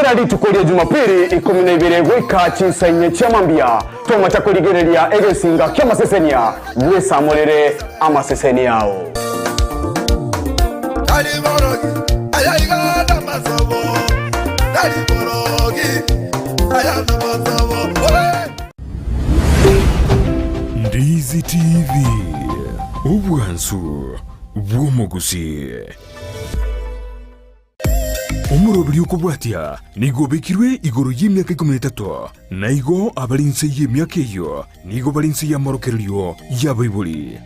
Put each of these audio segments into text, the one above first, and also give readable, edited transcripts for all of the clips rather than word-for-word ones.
Era litukulia Jumapili 12 gwika chisenye chamambia toma chakuligerelia egesinga kya masesenia wesa molere amaseseni yao Ndizi TV obwansu bw'omugusi omurobiri okubwatya nigobekirwe igoro y'emyaka 13 naigo abalinse y'emyaka eyo nigo balinse y'amorokereryo y'abaibuli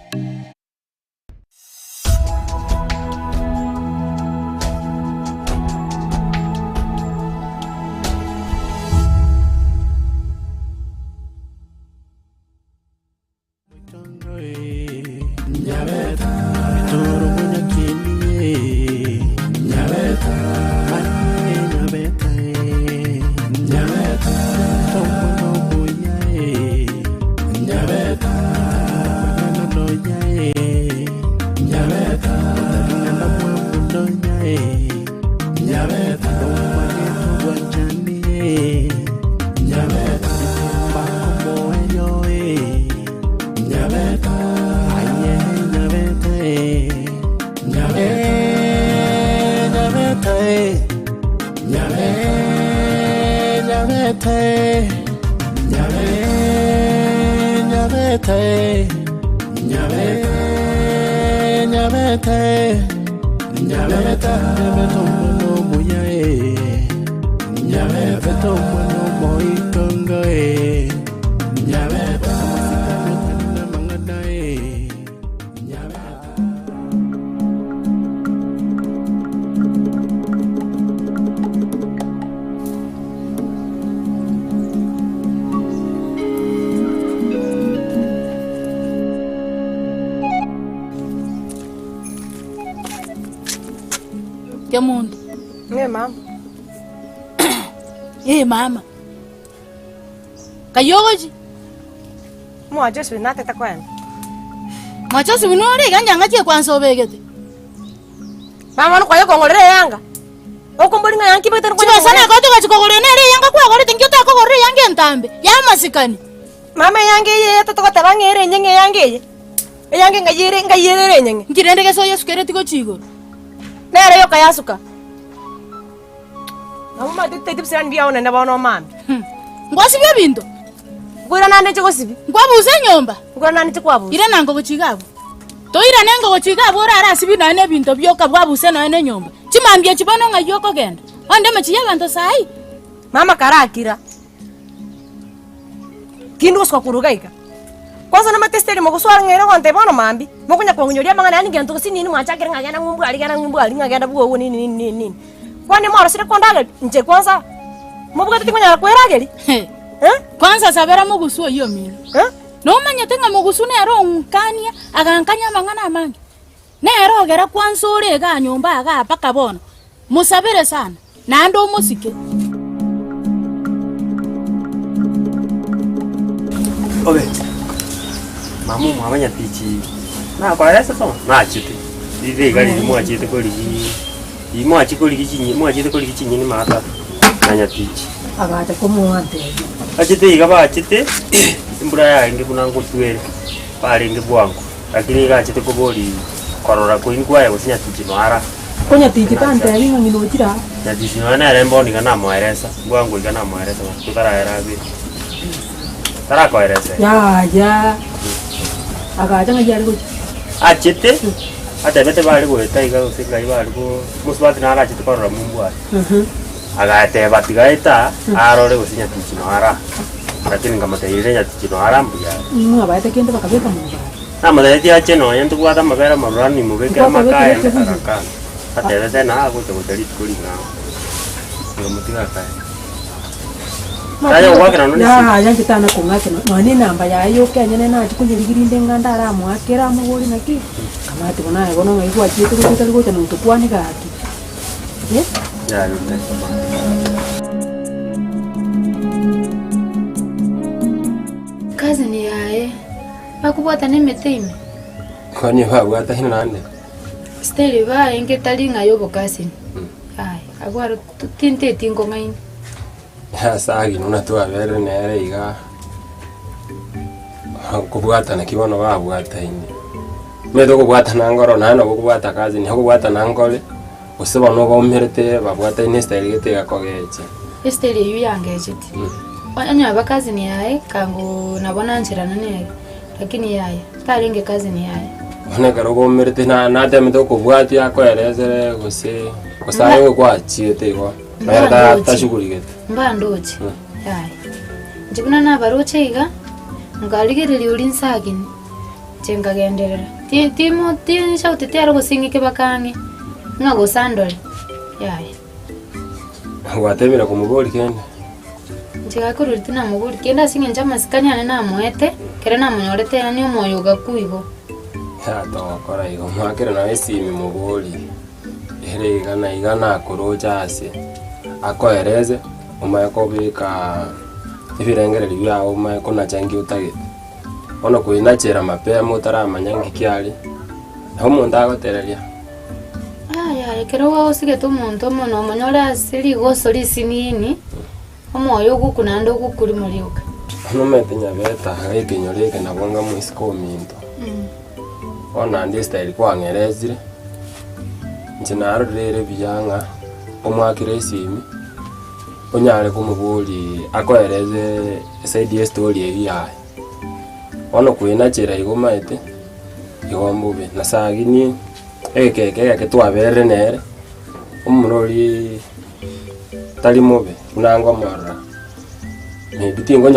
Kemundo. Mama. Mama. Kayogoji. Mwaje swinate takwena. Mwacho swinore ganja ngache kwanso begete. Mama no kwayo kongorere yanga. Okumbulinga yanki bete kwa. Chibasana ko tuka chikogorere nere yanga kwa gore tingyo ta kogorere yange ntambe. Ya masikani. Mama yange ye to tabangere nyenge yange. Yange ngayire nyenge. Ngirende ke soya sukere tiko chigo. Nere yo kayasuka. Mama tete tipsira ndia ona na bana mama. Ngwasi bya binto. Gwira nande chiko sibi. Ngwabuze nyomba. Gwira nande chikwabu. Ira nango kuchigabo. To ira nengo kuchigabo ora sibi na ne binto byoka bwabuse na ne nyomba. Chimambye chibano ngayoko genda. Onde mechiya banto sai. Mama karakira. Kindu kwa kurugaika. Kwanza na matesteri muguswara ngere konte bono mambi. Mukunya kwonyoria mangana ani gento sinini mwachakira ngagana ngumbu ali ngagana buwo nini. Kwani mara sire kondaga nje kwanza. Mubuga tikunya kwerageri. Kwanza sabera mugusuo iyo mino. No manya tenga mugusu ne aro nkania agankanya mangana amangi. Ne aro gera kwanza ore ga nyomba aga paka bono. Musabere sana. Na ndo musike. Obe. Mamu mwabanya pichi. Na kwa rasa to. Na chite. Dive gari mwa chite ko ligi. Imwa chiko ligi chinyi, mwa chite ko ligi chinyi ni mata. Nanya pichi. Agata komo ante. Achite iga ba chite. Imbura ya inge kuna ngutwere. Pale inge bwangu. Lakini iga chite ko boli. Korora ko ingwa ya usinya pichi no ara. Konya tiki tante ya linga ngino chira. Ya pichi no na rembo ni kana mwaeresa. Bwangu iga na mwaeresa. Tutara era bi. Tara ko eresa. Ya. Agata ngajari ko. Achite. Ate bete bali ko taiga usinga ibali ko musbati na ara chite korora mumbwa. Agate batigaita arore usinya pichi no ara. Lakini kama tayire ya pichi no ara mbuya. Abaita kende bakabeka mumba. Nama dadi ache no yantu kwata mabera marani mubeke makaya araka. Ate bete na ako te boteli kuli na. Ngomutinga kai. Tayo wakira no ya yanki tana kungake no ni namba ya yo kenya na chikunyiligirinde ngandara mwakera mugori naki kamati bona yagono ngaigwa chietu kutali gocha no tukwani gaki ya yule kazi ni yae bakubwata nemetime kwani babwata hino nande steli ba inge talinga yobo kasi ai agwaro tinte tingo ngaini Sagi nuna twabere nere iga kubwatana kibono babwataine medo kubwatana ngoro nano kubwata kazi niho kubwatana ngole useba no bomherete babwataine style gete gakogeje Esteri yu yangejiti. Anya bakazi ni yae kangu nabona nchirana ni yae. Lakini yae taringe kazi ni yae. One karo bomherete na temito kubwati yakoerezere gose kusayo kwa chiete kwa bayada tashukurigete Mba ndochi. Yae. Njibuna na baroche iga ngaligiriri ulinsagini. Chenga genderera. Timo shauti tiaro gusingike bakange. Ngago sandole. Yae. Watemira kumugori kende Njigakuru ritina muguri kenda singe njama sikanya na mwete kere na munyorete ani omoyo gakuigo ya to kora igo makere na esimi mugori ere igana kuroja ase akoereze umayako bika ibirengereri byao umayako na changi utagite ono kuina chera mapema utaramanya ngikiari aho mundu agotereria ya kero wa usige to muntu mono monyora asiri gosori sinini omoyo gukunando gukuri muriuka no metenya beta ikinyore ke nabonga mu isko minto ona ndi style kwa ngerezire ncinaro rere byanga omwakire isimi onyare kumuguri akoereze side story eya ono kuina chera igomaite igombobe nasagini ekeke twabere nere umurori tali mobe unango mara ni bitingo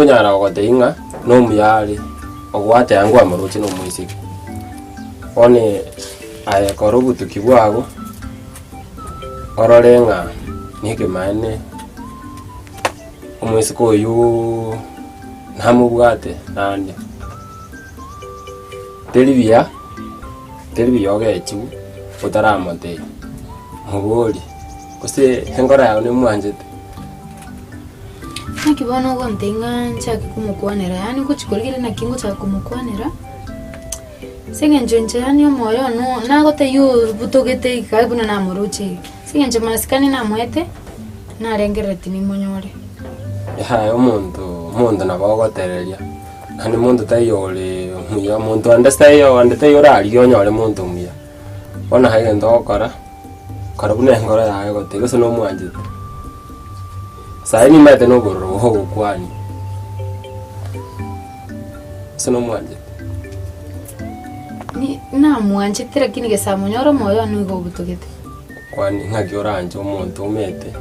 nyara gote inga no muyari ogwate yangu amaruchi no muisiki one aya korobutu kibwago ororenga nike mane umuisiko yu namubwate nande Televia ogechu utaramote mugori kose hengora yawe nimwanjete nakibono go ntenga nchaki kumukwanira yani kuchikorigire na kingo cha kumukwanira singe njenje yani omoyo no nagote yu butogete ikabuna na muruchi singe nje maskani na mwete na rengereti ni monyore ya omuntu nabagotereria nani muntu tayole muya muntu andestayo rari onyore muntu muya ona haige ndokora karabune ngora yawe gotego sono mwanjite sai ni mate no gorro ho kwani sono mwanjite ni na mwanjite lakini gesa monyoro moyo no go butogete kwani ngaki oranje omuntu umete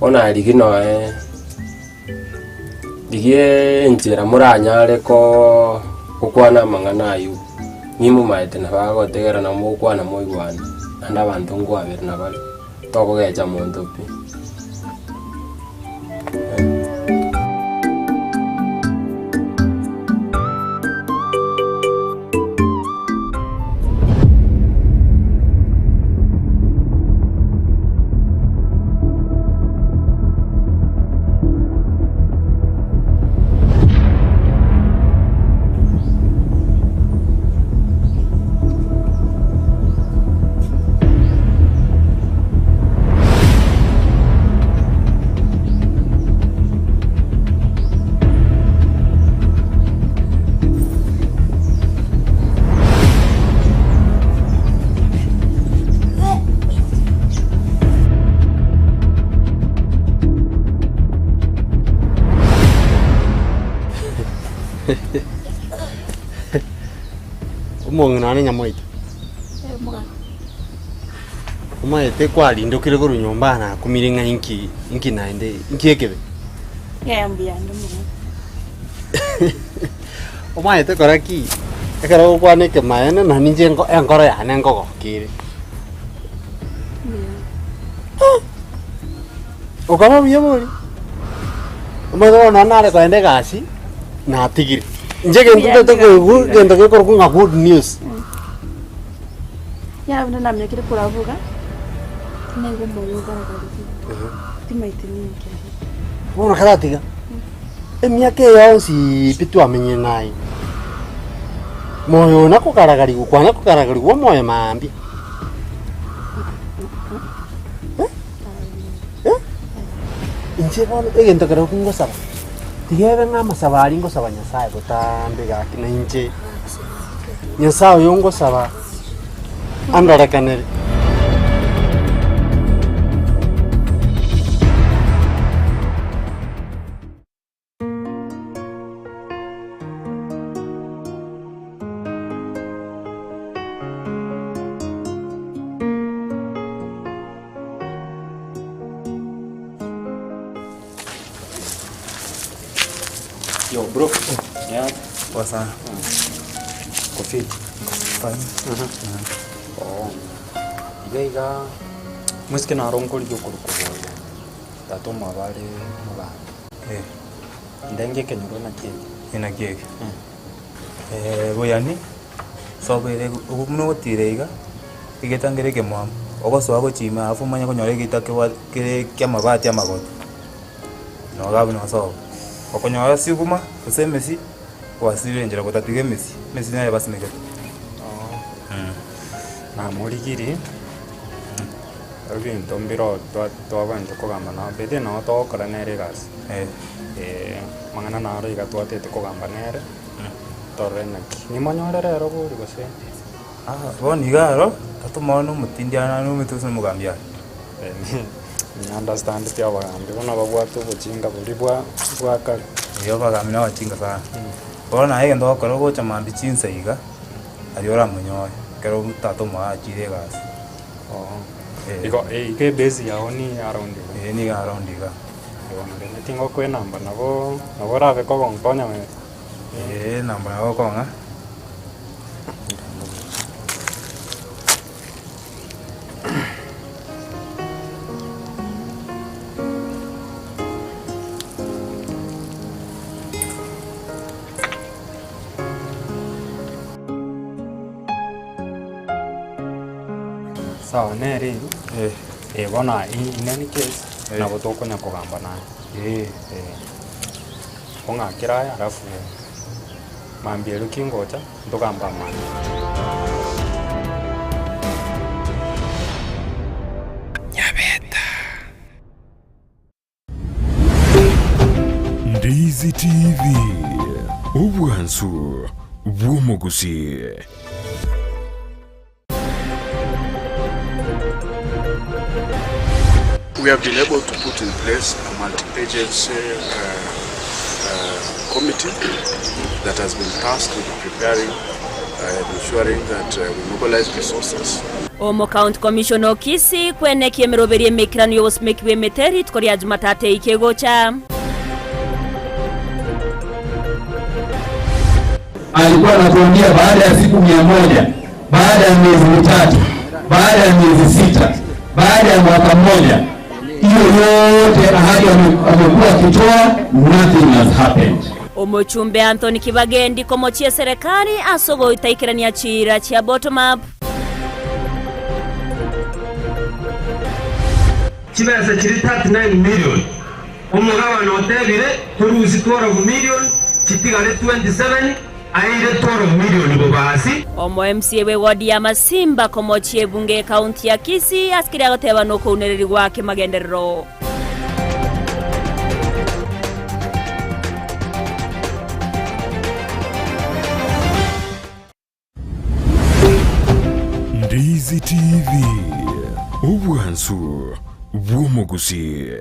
ona rigino digie njira muranyare ko kukwana mangana yu nimu maite na bagotegera na mukwana moigwana anda abantu ngwabere na bali tokogecha muntu pi Mong nani nyamoit. Umaete kwali ndokire ko runyomba na kumiringa inki naende inkiekebe. Ngayambia ndo mo. Umaete koraki. Ekara kwane ke maene na ninje enkoro ya nengo kire. Ukama biyamori. Umaete na nare ko ende gasi na tigiri. Njege ntuto ko gendo ke ko nga good news. Ya ndo namye kire kuravuga. Nengo moyo garagara. Timaite ninki. Bona karatiga. Emyaka yonsi pitu amenye nai. Moyo nako karagari kwana ko karagari wo moyo mambi. inche bono egento kero kungosaba tigebe ng'amasaba ari ngosaba nyasaye botambe gaki na inche nyasaye oyo ngosaba andorekanere. Yo bro, ya Puasa. kopi. Fine. Oh, iga Mwisike na rongo liyo kurukuboya. Tato mabare muba. Ndenge kenyoro na keke. Ina keke. Boyani. Sobere ubumno gutire igetangere ke mwam. Ogoso ago chima afu manya konyore gitake wa kire kya mabati amagoto. No gabu no so. Okonyora siguma usemesi wasirenjera kutatige Messi naye basi nige. Na muligiri ebintu mbiro twabanje kugamba na bede no tokora nere gas mangana naro iga twatete kugamba nere torrena ni manyora rero buri gose Boni garo katumono mutindiana no mitusu mugambya. ni understand tya bagambe bona babwatu buchinga buri bwa kare Yo bagamina wachinga sana. Bona hege ndo koro gocha mambi chinsa iga. Ariora munyoy. Kero mutato mwa chire gas. iko ike base yao ni around Ni around iga. ni tingo kwe namba nabo rabe ko gontonya me Namba yako konga. sawa nere bona inani case na botokonya kugamba na onga kiraya alafu mambielu kingocha ndogamba mana Ndizi TV obwansu bw'omugusi. We have been able to put in place a multi-agency committee that has been tasked with preparing and ensuring that we mobilize resources. Omo County Commissioner Okisi kwene kiemeroberie mekirano yobosimeki meteri tukoria Jumatate ikegocha. Alikuwa anatuambia baada ya siku 100, baada ya miezi mitatu, baada ya miezi 6, baada ya mwaka mmoja, hiyo yote ahadi amekuwa akitoa, nothing has happened. Omochumbe Anthony Kibagendi komochie serikali asogo itaikirania chira chia bottom up. Chibesa chiri 39 million. Omugabano otebire turuzi 12 million, chitigale 27 aire 12 million bobasi. Omo MCA we wadi ya Masimba komochie bunge kaunti ya Kisii askiri agoteba no kunereri wake magenderero. Ndizi TV obwansu bw'omugusi.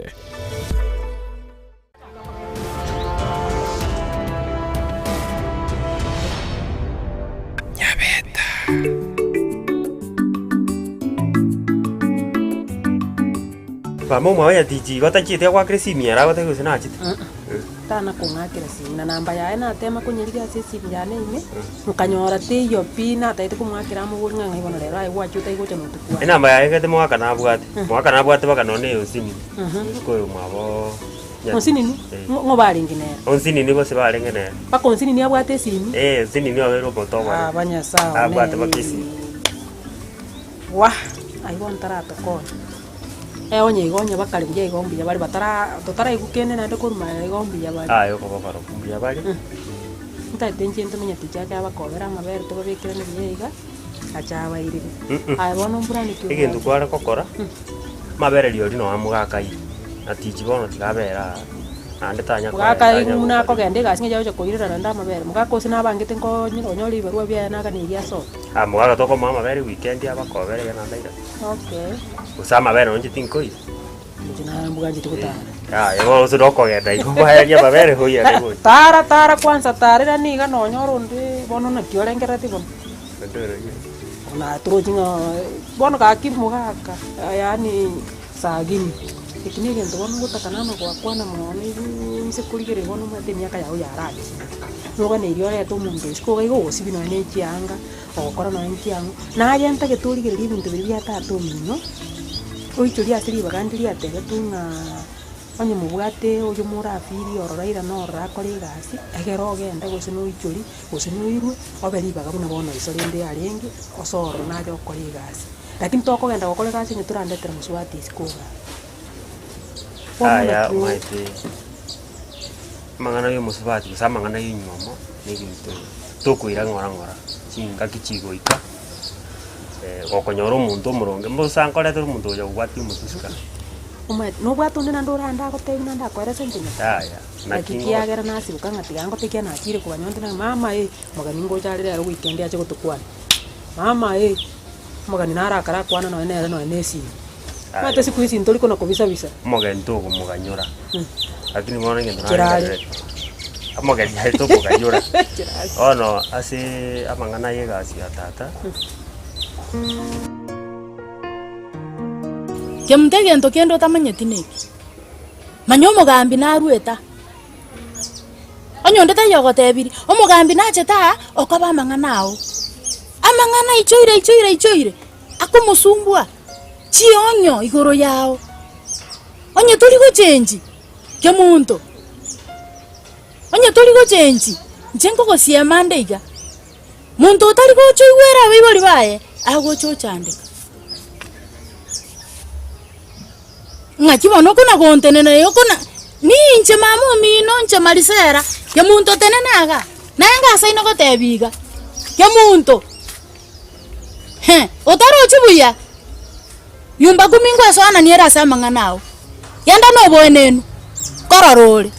Vamo mwaya tiji watachite kwa kresi ara watagusa na chite. Tana kungakira sina namba yae na tema kunyiriga sisi byane ime mukanyora tiyo pina taite kumwakira mu buringa ngibona rero ai wachuta igocha nutukwa. Namba yae kete mwaka na bwate baka none usini. Ko mwabo. Onsini ni ngobaringine. Onsini ni bose barengene. Pako onsini ni abwate sini. Onsini ni abero boto ba. Banya sawa. Abwate bakisi. Wah, ai bon tarato ko. Onye igonya bakali bya igombi ya bari batara igukene na ndokuruma igombi ya bari yo ko baro kumbi ya bari ntatenje ntumenya tichaka abakobera amabere to babekira ne byiga acha abairire ai bono mburani cyo igindu kwara kokora mabere liori no amugakai atichi bono tigabera ande tanya mugaka iguna ko gende gasinge jaje koirira nda mabere mugaka osina bangite ngo nyonyoli barua bya na kana iria so mugaka toko mama bere weekend abakobere yana ndaira okay usama bere onje tinkoi jina muganje tukutara yego usiroko genda ikubayaria mabere hoya nego tara kwanza tarira niga nonyoro ndi bono na kiorengerati bono ndero na trojinga bono ka kimugaka yani sagini ikini gento bono gutakanana kwa kwana mwoni nsikurigire bono mwete myaka yawe yaraje nuga ne irio reto mundu isiko gaigo osibino ne kianga okora no nkiango na agenta geturigire ibintu biri byatatu mino oichuri asiri bagandiri atebe tunga onye mubwate oyo murafiri ororaira no rakore gasi egero genda gusino ichuri gusino irwe oberi bagabuna bono isorende arenge osoro na jo kore gasi lakini toko genda gukore gasi ni turandetera muswati isikoga maite mangana yo muswati gusa mangana yo nyomo ni gintu tukwira ngora chinga kichigoika gokonyora omuntu omoronge mbusankore turi omuntu oyo gwati omutusuka no bwatonde na ndoranda goteina ndakwerese ntinya nakikiagera nasibuka ngatigango tekia nakire kubanyonde na mama mogani ngojarire aro weekend yache gutukwana mama mogani narakara kwana no enere no enesi mate siku hizi ntoliko na kubisa bisa mogento go moganyora lakini mwana ngendo na mogani haito kuganyora ono ase amangana yegasi atata Kemtegento kendo tamanyeti neki. Manyo omogambi narueta. Onyonde tayogotebiri, omogambi nacheta okoba amang'anao. Amang'ana ichoire. Akumusumbua. Chionyo igoro yao. Onye tuli gochenji. Kemuntu. Onye tuli gochenji. Njengo gosiema ndeiga. Muntu otali gocho iwera wibori baye. Agocho chandika. Ngachibono kuna kontenene yokona ninche mamu mino nche malisera ya muntu tenenaga nanga saino gotebiga ya muntu otaro chibuya yumba kumingo sana niera sama nganao yanda no boenenu kororole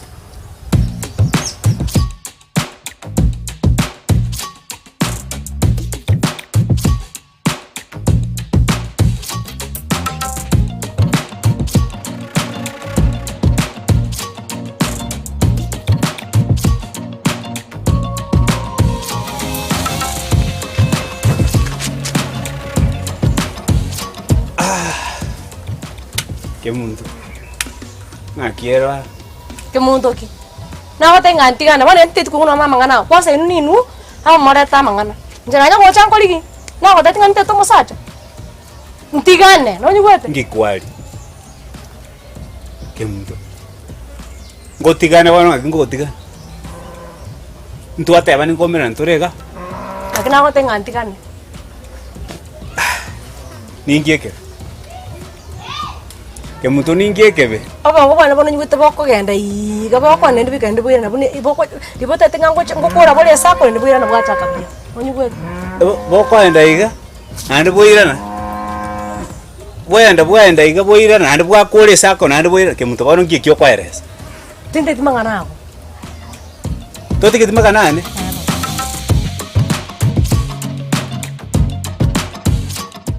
Kemuntu ngakiera kemuntu ki na wate ngantiga na bane tete kuno mama ngana kwa sa ninu ha mareta mangana njanya ko chanko ligi na wate ngante to mosacha ntigane no nyugwete ngikwali kemuntu ngotigane wana ngotigane ntu ateba ni komera nturega akina wate ngantigane ningieke kemuntu ningiekebe aba ngokwana bono nyugwete boko genda iga boko nende bikende bwira na bune iboko libote tenga ngokora bole sako nende bwira na bwacha kabia onyugwete boko enda iga ande bwira bwenda iga bwira na ande bwakore sako na ande bwira kemuntu bono ngiekyo kwaeresa tinde timangana ako tote kitimagana ne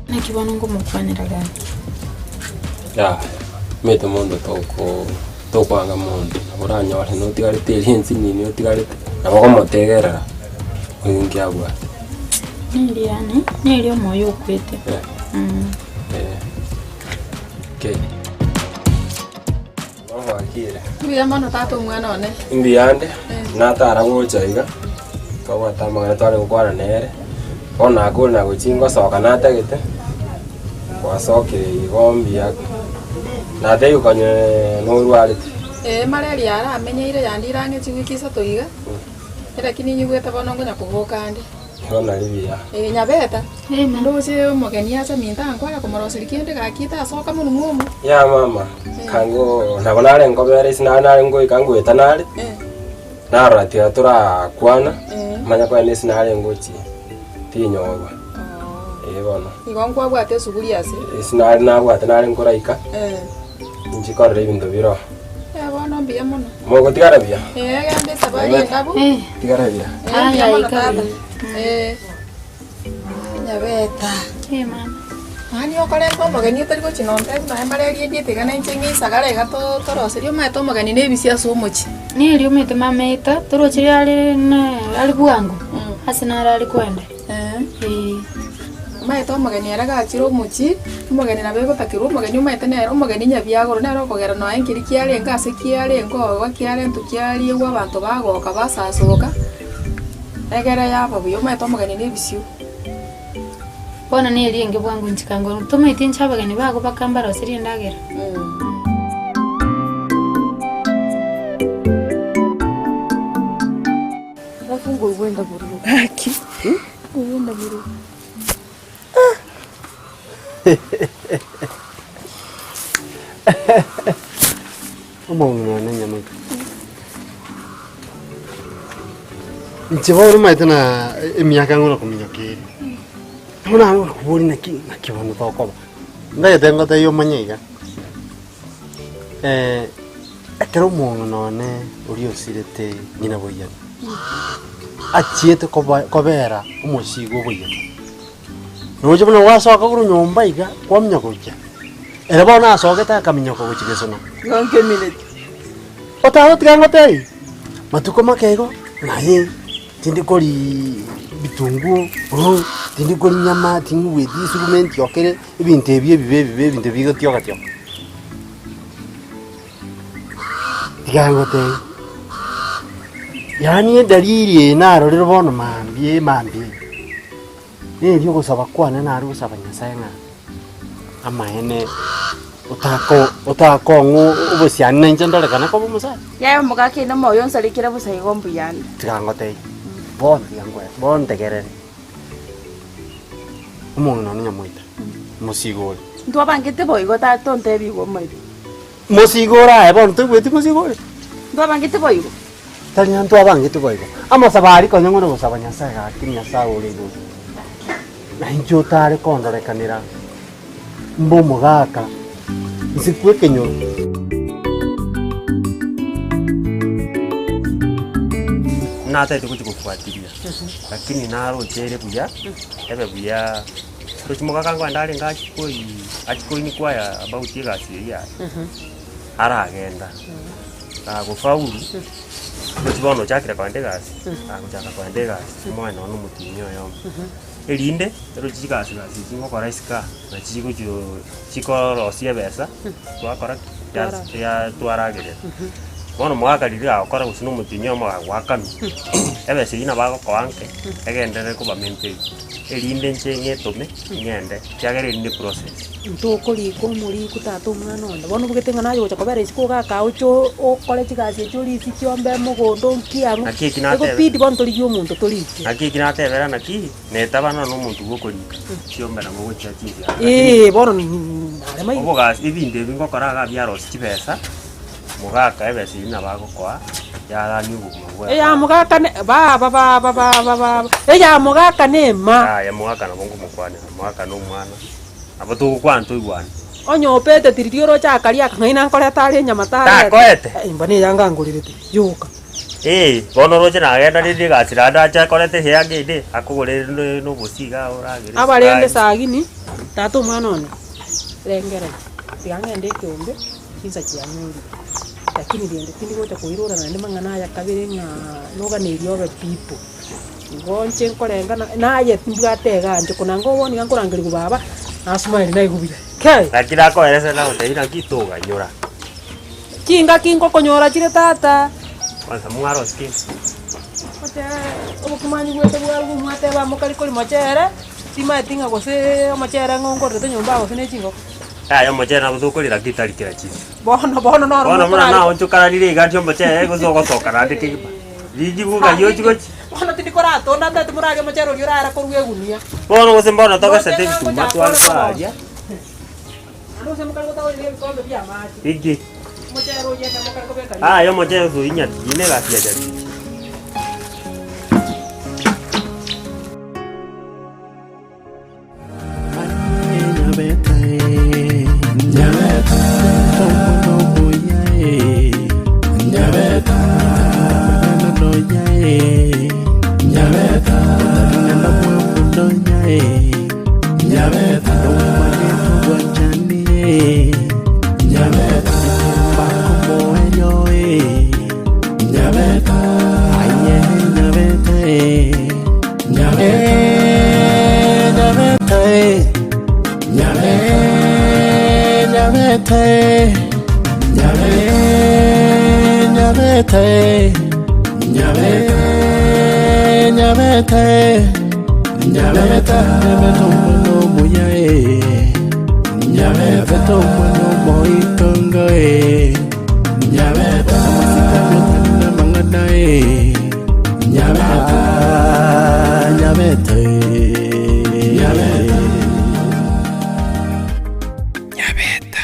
nakibono ngomukwanira gani ya mete mondo tokwanga mondo uranyore no tigarite lensi nini otigarite nabo motegerera uyingi abwa nili omoyo okwete okay mama akira biya mano tato mwana one indiyande natara ngochaiga kwa tamanga twale gukwana nere ona akona guchingo soka natagete kwa sokire igombi yake na dai ukanye no rwari malaria ara amenyeire yandirange chigwikisa toiga lakini nyugweta bono ngonya kugukande ona libia nyabeta ndo se mogeni acha minta ankwara komorosiri kende gakita asoka muno mumu ya mama kango nabonare ngobere sinana ngo ikango etanare narati atura kwana manya kwa nesi nare ngochi tinyorwa bono igongwa bwate suguri ase sinari nabwate nare ngoraika Njikorre ibintu biro. Bono mbia muno. Mogo tigara bia. Gande sabari ngabu. Tigara bia. Ay ikabu. Nyabeta. Mama. Ani okore ko magani tari ko chinonte na mbare ri ndi tigana nchengi sagare gato toroserio mato magani ne bisia so mochi. Ni ri umete mameta torochiri ali buangu. Hasina ali kwenda. Maito magani araga chiro mochi magani na bego takiro magani maite ne magani nyabiago ne ro kogera no enkiri kiale ngase kiale ngo wa kiale ntu kiale wa bantu bago kabasa soka egera ya babu yo maito magani ne bisio bona ne rienge bwangu nchikango tumaite nchabagani bago bakambara osiri ndagera rafungo wenda buru aki wenda buru Omong na nyamang. Nchiwa rumah itu na miaka ngono kuminyoki. Muna anu kuburi naki wano toko. Nda tengo te yo manyega. Ekero omong no ne uri osirete nyina boya. Achiete kobera omosigo boya. Noje buna wasoka kuru nyomba iga kwamnya kujya. Era bona asogeta kaminyo ko chigesono. Ngonke minute. Ota tgangote. Matuko makego. Naye tindi koli bitungu, tindi koli nyama, tindi wedi sukumenti okere ibintu ebibe ibintu bigotyo gatyo. Tgangote. Yani dalili naro rero bona mambi. Ndio gusaba kwana na ari gusaba Nyasaye nga amaene utako ubusiana nje ndorekana ko bumusa yayo mugaki no moyo nsalikira busayi gombu yanda tigangote bon tegerere umuntu no nyamuita musigore ndo bangite boyigo ta tonte bigo maibi musigora bon tugweti musigore ndo bangite boyigo tani ndo bangite boyigo amasabari ko nyangono gusaba Nyasaye ga kinyasa urigo na injo tare kondorekanira mbomo gaka nsikwe kenyo nata ite kufuatilia lakini naro chere buya ebe buya rochimoga kangwa ndale achikoi ni kwaya about yegasi ya ara agenda gufaulu rochibono chakira kwa ndegasi akuchaka kwa ndegasi mwana ono mutinyo yo elinde rochikasi singo kora iska na chiko chiko rosia besa twakora ya twaragere bono mwaka lira akora gusino mutinyo mwa wakanu ebe sina bago kwanke egendere kuba mente elinde nchenge tome ngende cyagere ni process ntokoli ko muri kutato mwana onda bono bugetenga nayo cha kobere isiko gaka ucho okole chigasi churi sikyombe mugondo nkiangu ego pidi bono toli yo muntu toli naki kinatebera naki netabana no muntu gokorika cyombe na mugo cha chizi bono mai obo gas ibinde bingo koraga byaros chibesa mugaka ebe sina bago kwa ya nyugo mugwe ya mugaka ne ba ya mugaka ne ma ya mugaka na bongo mukwane mugaka no mwana abatu kwantu igwana onyo pete tiritioro cha karia kana nkore tari nyama tari koete mbane yanga nguririte yuka bono roje na agenda riri gasira ndacha korete heagide akugure no busiga uragire abarende sagini tato mwana one rengere yangende kyombe kinza cyanyuri lakini ndiende tindi gote kuirura na ndimanga na ya kabere nga noga ne ryobe people ngonche nkorenga na ye mbwatega nje kunango woni yankurangiri kubaba asumali nayi kubira kai lakira ko erese na uteira kituga nyura kinga kingo konyora chire tata kwanza mwaro skin ote obukumanyi gwete bwagu mwate ba mukali koli machere sima tinga gose machere ngongo rete nyumba gose ne chingo yo mojera buzukurira kitari kira chini bono no bono muna na onchukara liri gatyo mojera go zogo tokara ndike liji buga yo chigochi bono tindikora tonda ndate murage mojera yura ara koruge gunia bono gose mbona toka sete bituma twalfaja ando se mukali gota ole ko be ya maji igi mojera yenda mukali ko be kali yo mojera zo inya ine gatia jadi Nyabeta nyabeta como ello nyabeta aye nyabeta nyabeta nyabeta nyabeta nyabeta nyabeta nyabeta nyabeta